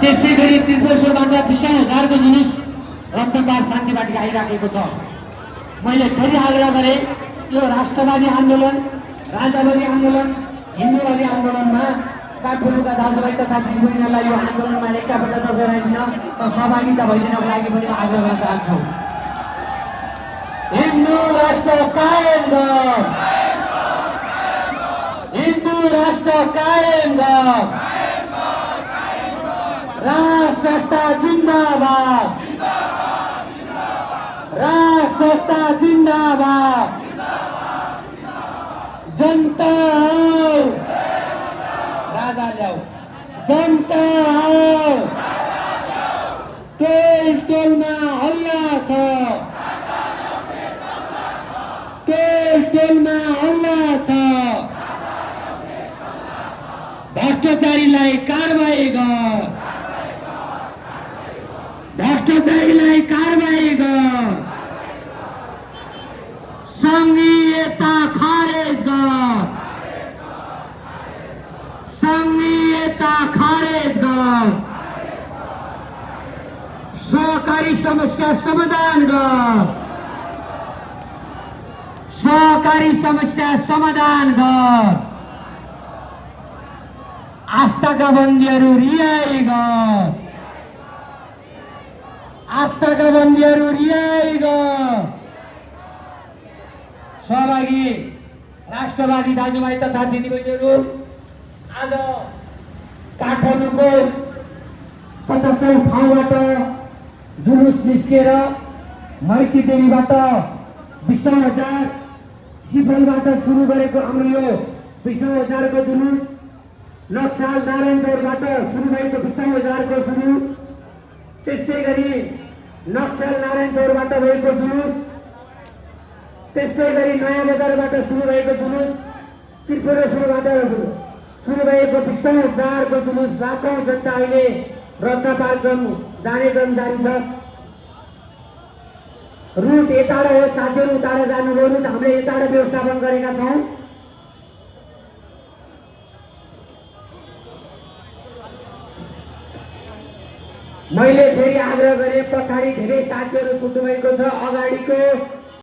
त्यस्तै गरी त्रिपुरेश्वरबाट 20,000 को जुलुस रत्नपाल शान्ति बाटिका आइराखेको छ। मैले फेरि आग्रह गरेँ यो राष्ट्रवादी आन्दोलन, राजावादी आन्दोलन, हिन्दूवादी आन्दोलनमा काठमाडौँका दाजुभाइ तथा दिदीबहिनीहरूलाई यो आन्दोलनमा एकताबद्ध गराइदिन र सहभागिता भइदिनको लागि पनि आग्रह गर्न चाहन्छु। हिन्दू राष्ट्र कायम गर, हिन्दू राष्ट्र कायम गर, राज संस्था जिंदाबाद, राज संस्था जिंदाबाद, जनता हो राजा ल्याऊ, जनता हो टोल टोलमा हल्ला छ, टोल टोलमा हल्ला छ, भ्रष्टाचारीलाई कारबाही गर, भ्रष्टाचारीलाई कारबाही गर, संघीयता खारेज गर, संघीयता खारेज गर, सहकारी समस्या समाधान गर, सहकारी समस्या समाधान गर, आस्थाका बन्दीहरू रिहाई गर, आस्थाका बन्दीहरू रिहाई गर। सहभागी राष्ट्रवादी दाजुभाइ तथा दिदीबहिनीहरू आज काठमाडौँको 50औं ठाउँबाट जुलुस निस्केर मैती देवीबाट 20,000 सिफलबाट सुरु गरेको हाम्रो यो 20,000 को जुलुस, नक्साल नारायण चौरबाट सुरु भएको 20,000 को जुलुस, त्यस्तै गरी नक्साल नारायण चौरबाट भएको जुलुस, त्यस्तै गरी नयाँ बजारबाट सुरु भएको जुलुस, त्रिपुरेश्वरबाट सुरु भएको 20,000 को जुलुस, लाखौं जनता अहिले रत्नपाल जाने क्रम जारी छ। रुट यताबाट हो, साथीहरू उताबाट जानुभयो, रुट हामीले यताबाट व्यवस्थापन गरेका छौँ। मैले फेरि आग्रह गरेँ, पछाडि धेरै साथीहरू छुट्नु भएको छ, अगाडिको